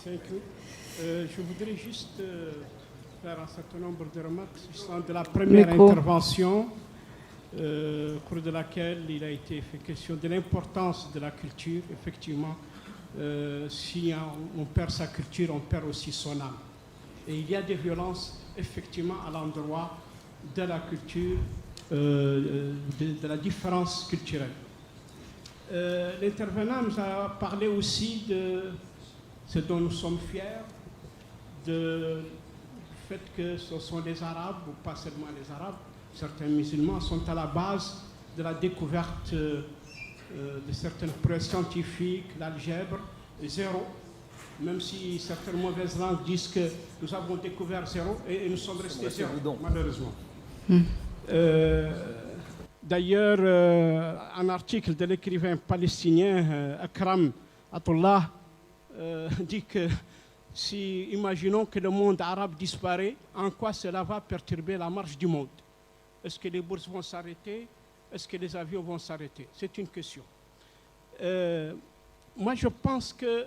Thank you. Je voudrais juste faire un certain nombre de remarques s'agissant de la première intervention, au cours de laquelle il a été fait question de l'importance de la culture. Effectivement, si on perd sa culture, on perd aussi son âme. Et il y a des violences, effectivement, à l'endroit de la culture, de la différence culturelle. L'intervenant nous a parlé aussi de ce dont nous sommes fiers, du fait que ce sont les Arabes, ou pas seulement les Arabes, certains musulmans sont à la base de la découverte de certaines prouesses scientifiques, l'algèbre, zéro, même si certaines mauvaises langues disent que nous avons découvert zéro et nous sommes restés zéro, malheureusement. D'ailleurs, un article de l'écrivain palestinien Akram Atullah dit que si, imaginons que le monde arabe disparaît, en quoi cela va perturber la marche du monde? Est-ce que les bourses vont s'arrêter? Est-ce que les avions vont s'arrêter? C'est une question. Moi, je pense que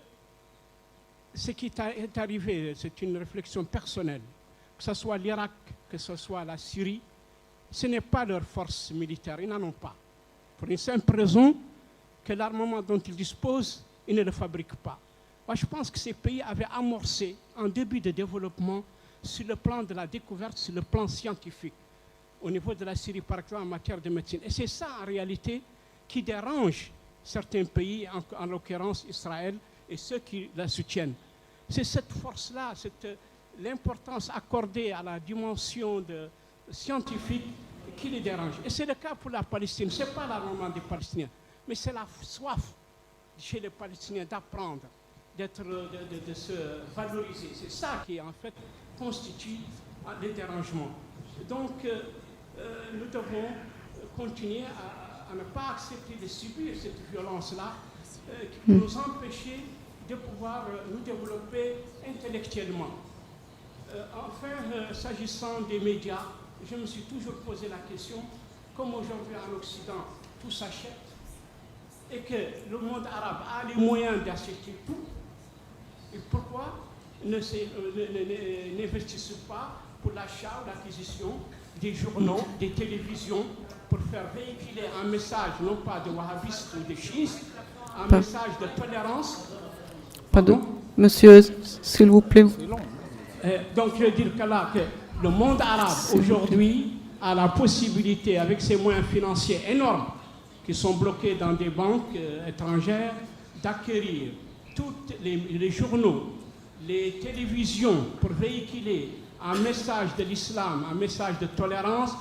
ce qui est arrivé, c'est une réflexion personnelle, que ce soit l'Irak, que ce soit la Syrie, ce n'est pas leur force militaire, ils n'en ont pas. Pour une simple raison, que l'armement dont ils disposent, ils ne le fabriquent pas. Moi, je pense que ces pays avaient amorcé un début de développement sur le plan de la découverte, sur le plan scientifique, au niveau de la Syrie, par exemple, en matière de médecine. Et c'est ça, en réalité, qui dérange certains pays, en l'occurrence Israël, et ceux qui la soutiennent. C'est cette force-là, l'importance accordée à la dimension scientifique qui les dérange. Et c'est le cas pour la Palestine. Ce n'est pas l'armement des Palestiniens, mais c'est la soif chez les Palestiniens d'apprendre, de se valoriser. C'est ça qui, en fait, constitue les dérangements. Donc, nous devons continuer à ne pas accepter de subir cette violence-là qui peut nous empêcher de pouvoir nous développer intellectuellement. Enfin, s'agissant des médias, je me suis toujours posé la question, comme aujourd'hui en Occident, tout s'achète, et que le monde arabe a les moyens d'acheter tout, et pourquoi n'investissent pas pour l'achat ou l'acquisition des journaux, des télévisions, pour faire véhiculer un message, non pas de wahhabistes ou de chiistes, un message de tolérance. Pardon, monsieur, s'il vous plaît. Donc, je veux dire que là, que le monde arabe, aujourd'hui, a la possibilité, avec ses moyens financiers énormes, qui sont bloqués dans des banques étrangères, d'acquérir tous les journaux, les télévisions, pour véhiculer un message de l'islam, un message de tolérance,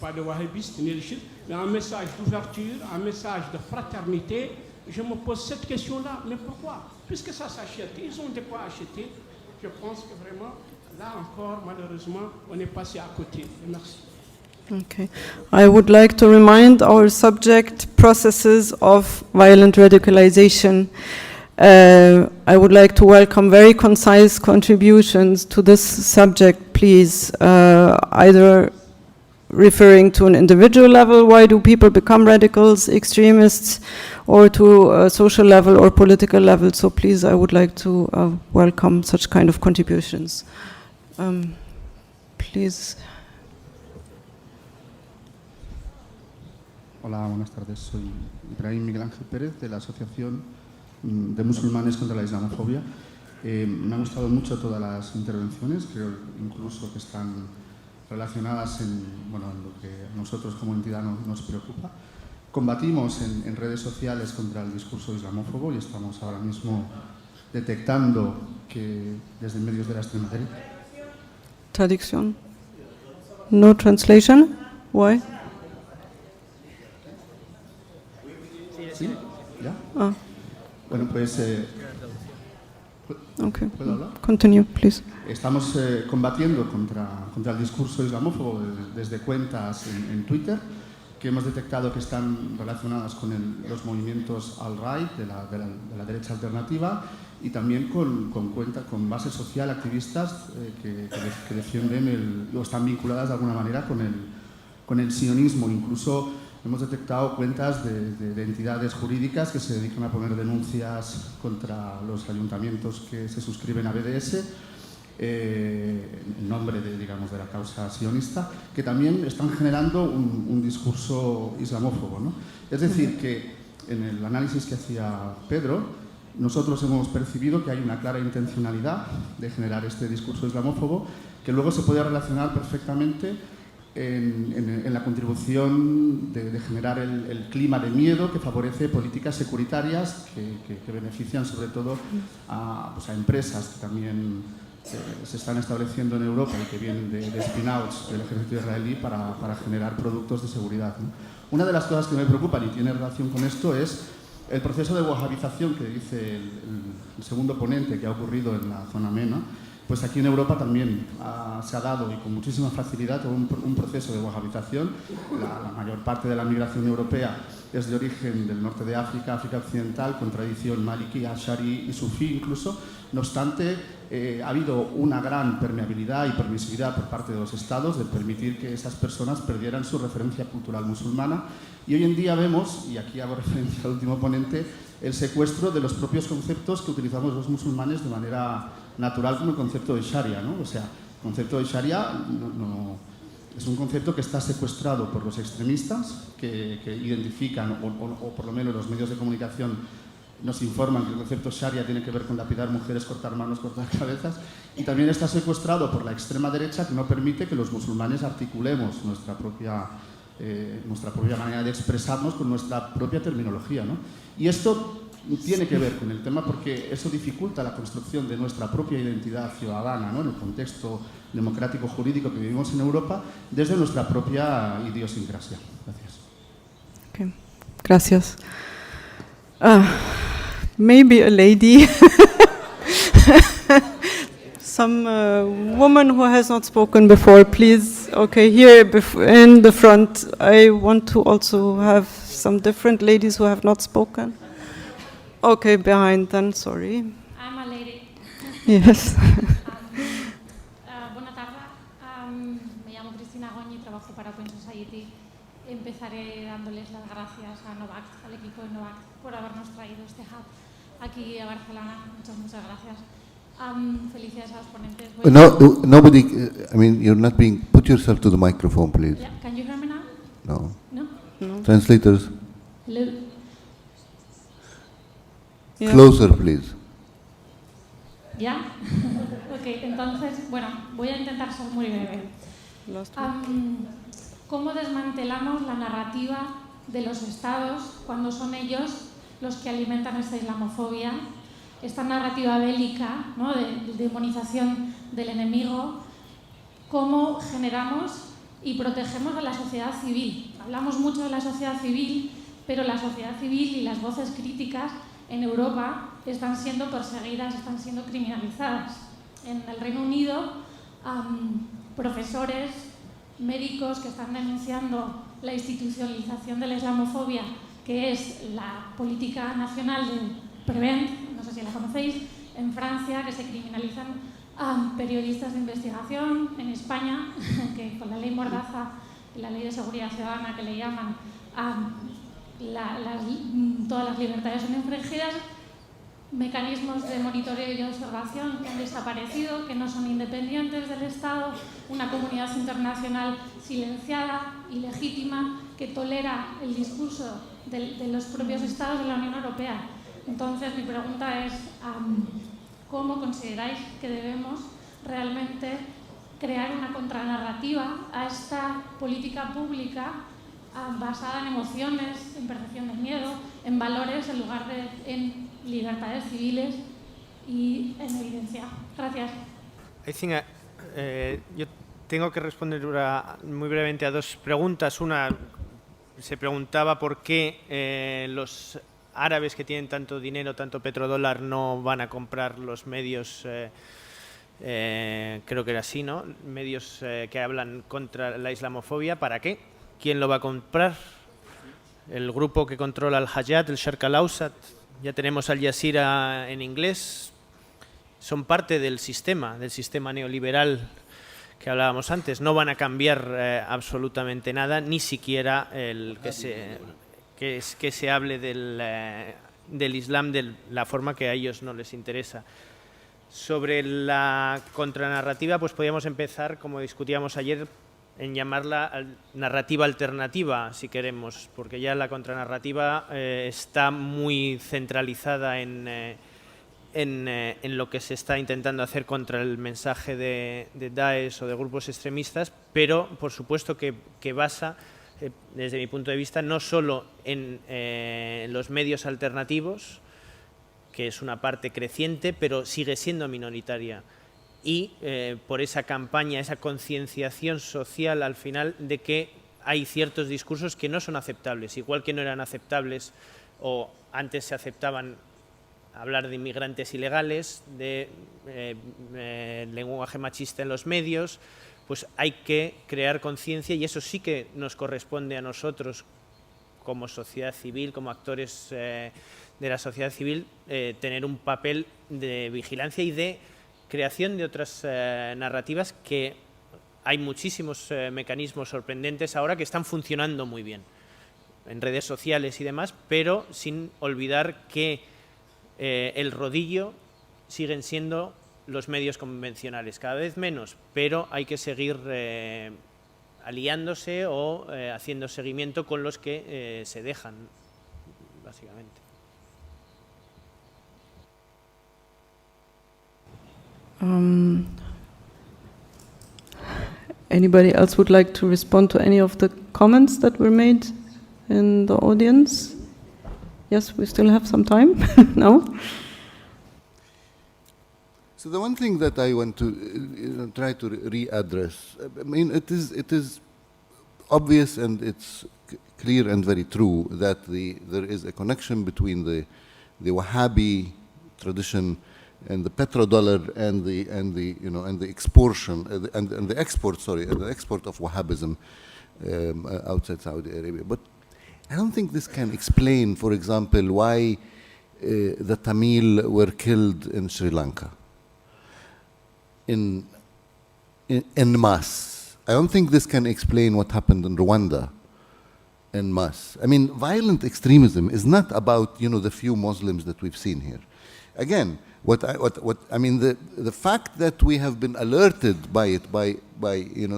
pas de wahhabistes ni de chiites, mais un message d'ouverture, un message de fraternité. Je me pose cette question-là, mais pourquoi? Puisque ça s'achète, ils ont de quoi acheter. Je pense que vraiment, là encore, malheureusement, on est passé à côté. Merci. Okay. I would like to remind our subject processes of violent radicalization. I would like to welcome very concise contributions to this subject, please, either referring to an individual level, why do people become radicals, extremists, or to a social level or political level. So please, I would like to welcome such kind of contributions. Please. Hola, buenas tardes. Soy Ibrahim Miguel Ángel Pérez, de la Asociación de Musulmanes contra la Islamofobia. Me han gustado mucho todas las intervenciones, creo incluso que están relacionadas en lo que a nosotros como entidad nos preocupa. Combatimos en redes sociales contra el discurso islamófobo y estamos ahora mismo detectando que desde medios de la extrema derecha. Traducción. No translation? Why? ¿Sí? ¿Ya? Ah. Bueno, pues... Okay. ¿Puedo hablar? Continue, please. Estamos combatiendo contra el discurso islamófobo desde cuentas en Twitter que hemos detectado que están relacionadas con los movimientos alt-right de la derecha alternativa y también con base social, activistas que defienden o están vinculadas de alguna manera con el sionismo. Incluso hemos detectado cuentas de entidades jurídicas que se dedican a poner denuncias contra los ayuntamientos que se suscriben a BDS en nombre de la causa sionista, que también están generando un discurso islamófobo, ¿no? Es decir, que en el análisis que hacía Pedro, nosotros hemos percibido que hay una clara intencionalidad de generar este discurso islamófobo que luego se puede relacionar perfectamente en la contribución de generar el clima de miedo que favorece políticas securitarias que benefician sobre todo a empresas que también se están estableciendo en Europa y que vienen de spin-outs del ejército israelí para generar productos de seguridad, ¿no? Una de las cosas que me preocupan y tiene relación con esto es el proceso de wahabización que dice el segundo ponente que ha ocurrido en la zona MENA. Pues aquí en Europa también se ha dado, y con muchísima facilidad, un proceso de wahabización. La mayor parte de la migración europea es de origen del norte de África, África Occidental, con tradición maliki, ashari y sufí incluso. No obstante, ha habido una gran permeabilidad y permisividad por parte de los estados de permitir que esas personas perdieran su referencia cultural musulmana. Y hoy en día vemos, y aquí hago referencia al último ponente, el secuestro de los propios conceptos que utilizamos los musulmanes de manera natural, como el concepto de Sharia, ¿no? O sea, el concepto de Sharia es un concepto que está secuestrado por los extremistas que identifican, o por lo menos los medios de comunicación nos informan que el concepto Sharia tiene que ver con lapidar mujeres, cortar manos, cortar cabezas, y también está secuestrado por la extrema derecha, que no permite que los musulmanes articulemos nuestra propia manera de expresarnos con nuestra propia terminología, ¿no? Y esto tiene que ver con el tema porque eso dificulta la construcción de nuestra propia identidad ciudadana, ¿no? En el contexto democrático jurídico que vivimos en Europa, desde nuestra propia idiosincrasia. Gracias. Okay. Gracias. Maybe a lady. Some woman who has not spoken before, please. Okay, here in the front. I want to also have some different ladies who have not spoken. Okay, behind then, sorry. I'm a lady. Yes. Buenas tardes. Me llamo Cristina Goñi y trabajo para Open Society. Empezaré dándoles las gracias a Novact, al equipo de Novact, por habernos traído este hub aquí a Barcelona. Muchas gracias. Felicidades a los ponentes. Nobody, I mean, you're not being, put yourself to the microphone, please. Yeah, can you hear me now? No. No? Translators, Hello? Yeah. closer, please. ¿Ya? Ok, entonces, bueno, voy a intentar ser muy breve. Last one. ¿Cómo desmantelamos la narrativa de los estados cuando son ellos los que alimentan esta islamofobia, esta narrativa bélica, ¿no? de demonización del enemigo? ¿Cómo generamos y protegemos a la sociedad civil? Hablamos mucho de la sociedad civil, pero la sociedad civil y las voces críticas en Europa están siendo perseguidas, están siendo criminalizadas. En el Reino Unido, profesores, médicos que están denunciando la institucionalización de la islamofobia, que es la política nacional de Prevent, no sé si la conocéis, en Francia, que se criminalizan periodistas de investigación, en España, que con la ley Mordaza, la ley de seguridad ciudadana que le llaman, todas las libertades son infringidas, mecanismos de monitoreo y de observación que han desaparecido, que no son independientes del Estado, una comunidad internacional silenciada, ilegítima, que tolera el discurso de los propios Estados de la Unión Europea. Entonces, mi pregunta es, ¿cómo consideráis que debemos realmente crear una contranarrativa a esta política pública basada en emociones, en percepción del miedo, en valores, en lugar de en libertades civiles y en evidencia? Gracias. Yo tengo que responder muy brevemente a dos preguntas. Una, se preguntaba por qué los árabes que tienen tanto dinero, tanto petrodólar, no van a comprar los medios, creo que era así, ¿no? Medios que hablan contra la islamofobia. ¿Para qué? ¿Quién lo va a comprar? El grupo que controla el Hayat, el Sharq al-Awsat, ya tenemos Al Jazeera en inglés, son parte del sistema neoliberal que hablábamos antes. No van a cambiar absolutamente nada, ni siquiera el que se hable del Islam de la forma que a ellos no les interesa. Sobre la contranarrativa, pues podríamos empezar, como discutíamos ayer, en llamarla narrativa alternativa, si queremos, porque ya la contranarrativa está muy centralizada en lo que se está intentando hacer contra el mensaje de Daesh o de grupos extremistas, pero por supuesto que basa, desde mi punto de vista, no solo en los medios alternativos, que es una parte creciente, pero sigue siendo minoritaria, y por esa campaña, esa concienciación social al final de que hay ciertos discursos que no son aceptables, igual que no eran aceptables o antes se aceptaban hablar de inmigrantes ilegales, de lenguaje machista en los medios, pues hay que crear conciencia, y eso sí que nos corresponde a nosotros como sociedad civil, como actores de la sociedad civil, tener un papel de vigilancia y de creación de otras narrativas, que hay muchísimos mecanismos sorprendentes ahora que están funcionando muy bien en redes sociales y demás, pero sin olvidar que el rodillo siguen siendo los medios convencionales, cada vez menos, pero hay que seguir aliándose o haciendo seguimiento con los que se dejan, básicamente. Anybody else would like to respond to any of the comments that were made in the audience? Yes, we still have some time. No? So the one thing that I want to try to readdress, I mean, it is obvious and it's clear and very true that there is a connection between the Wahhabi tradition and the petrodollar and the exportation and the export of Wahhabism outside Saudi Arabia. But I don't think this can explain, for example, why the Tamil were killed in Sri Lanka in mass. I don't think this can explain what happened in Rwanda en masse. I mean, violent extremism is not about, the few Muslims that we've seen here. Again, the fact that we have been alerted by it, by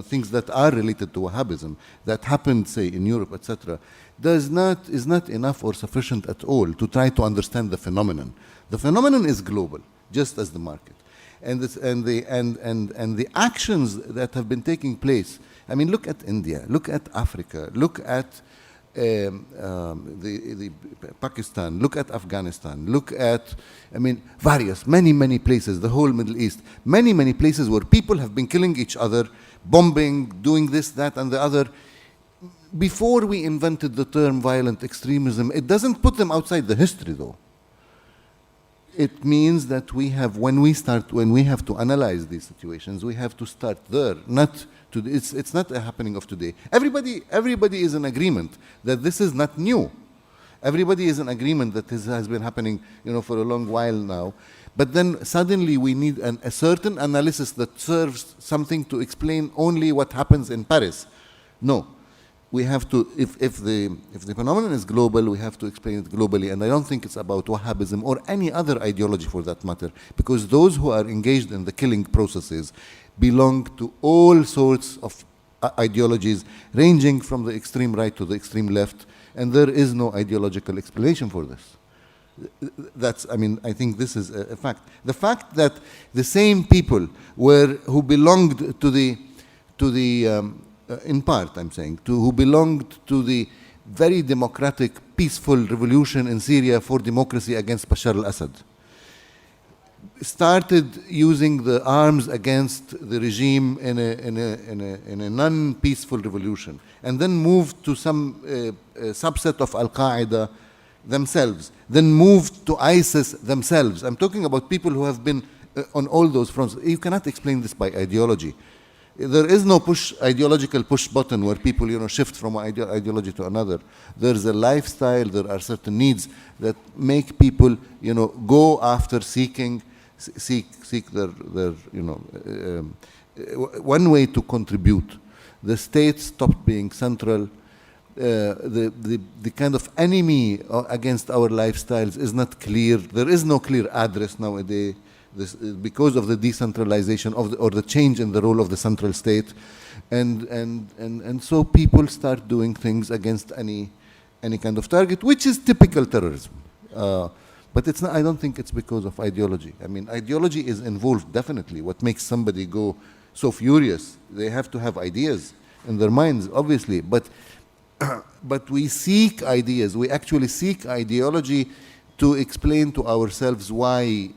things that are related to Wahhabism, that happened, say, in Europe, etc., is not enough or sufficient at all to try to understand the phenomenon. The phenomenon is global, just as the market. And the actions that have been taking place, I mean, look at India, look at Africa, look at the Pakistan, look at Afghanistan, look at, many places, the whole Middle East, many places where people have been killing each other, bombing, doing this, that, and the other. Before we invented the term violent extremism, it doesn't put them outside the history, though. It means that when we have to analyze these situations, we have to start there. It's not a happening of today. Everybody is in agreement that this is not new. Everybody is in agreement that this has been happening, for a long while now. But then suddenly we need a certain analysis that serves something to explain only what happens in Paris. No. We have to, if the phenomenon is global, we have to explain it globally. And I don't think it's about Wahhabism or any other ideology for that matter, because those who are engaged in the killing processes belong to all sorts of ideologies, ranging from the extreme right to the extreme left, and there is no ideological explanation for this. I think this is a fact. The fact that the same people who belonged to the in part, I'm saying, who belonged to the very democratic, peaceful revolution in Syria for democracy against Bashar al-Assad, started using the arms against the regime in a non-peaceful revolution, and then moved to some subset of Al-Qaeda themselves, then moved to ISIS themselves. I'm talking about people who have been on all those fronts. You cannot explain this by ideology. There is no ideological push button where people, shift from one ideology to another. There's a lifestyle, there are certain needs that make people, go after seeking seek their one way to contribute. The state stopped being central. The kind of enemy against our lifestyles is not clear. There is no clear address nowadays because of the decentralization or the change in the role of the central state, and so people start doing things against any kind of target, which is typical terrorism. But it's not, I don't think it's because of ideology. I mean, ideology is involved, definitely. What makes somebody go so furious? They have to have ideas in their minds, obviously. But we seek ideas. We actually seek ideology to explain to ourselves why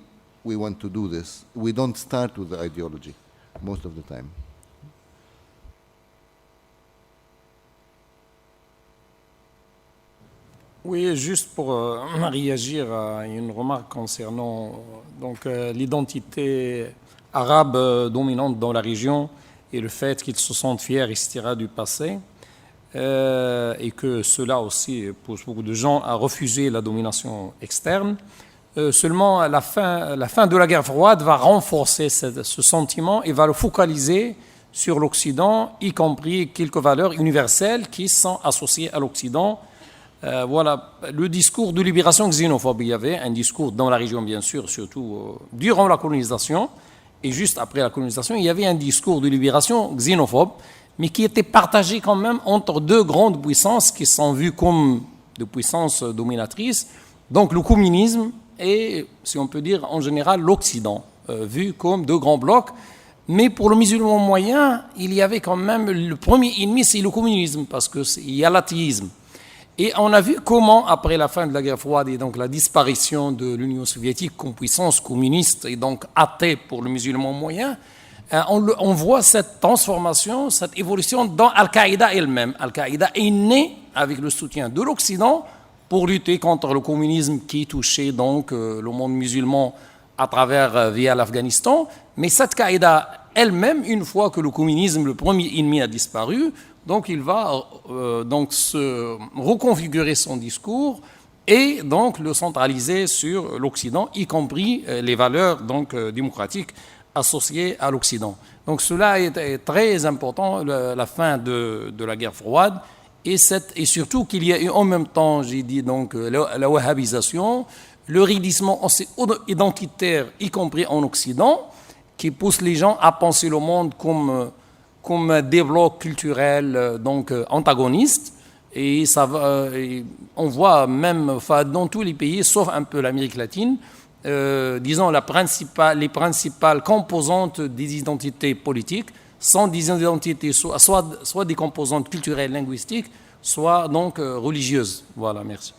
we want to do this. We don't start with the ideology most of the time. Oui, juste pour réagir à une remarque concernant l'identité arabe dominante dans la région et le fait qu'ils se sentent fiers, etc., du passé, et que cela aussi pousse beaucoup de gens à refuser la domination externe. Seulement, la fin de la guerre froide va renforcer ce sentiment et va le focaliser sur l'Occident, y compris quelques valeurs universelles qui sont associées à l'Occident. Voilà, le discours de libération xénophobe, il y avait un discours dans la région, bien sûr, surtout durant la colonisation, et juste après la colonisation, il y avait un discours de libération xénophobe, mais qui était partagé quand même entre deux grandes puissances qui sont vues comme des puissances dominatrices, donc le communisme et, si on peut dire en général, l'Occident, vu comme deux grands blocs. Mais pour le musulman moyen, il y avait quand même le premier ennemi, c'est le communisme, parce qu'il y a l'athéisme. Et on a vu comment, après la fin de la guerre froide et donc la disparition de l'Union soviétique comme puissance communiste et donc athée pour le musulman moyen, on voit cette transformation, cette évolution dans Al-Qaïda elle-même. Al-Qaïda est née avec le soutien de l'Occident pour lutter contre le communisme qui touchait donc le monde musulman à travers via l'Afghanistan. Mais cette Qaïda elle-même, une fois que le communisme, le premier ennemi, a disparu, donc il va donc se reconfigurer son discours et donc le centraliser sur l'Occident, y compris les valeurs donc démocratiques associées à l'Occident. Donc cela est très important, la fin de la guerre froide, et surtout qu'il y a eu en même temps, j'ai dit donc la wahhabisation, le raidissement identitaire, y compris en Occident, qui pousse les gens à penser le monde comme des blocs culturels donc antagonistes, et ça va, on voit même dans tous les pays, sauf un peu l'Amérique latine, disons les principales composantes des identités politiques sont des identités soit des composantes culturelles, linguistiques, soit donc religieuses. Voilà, merci.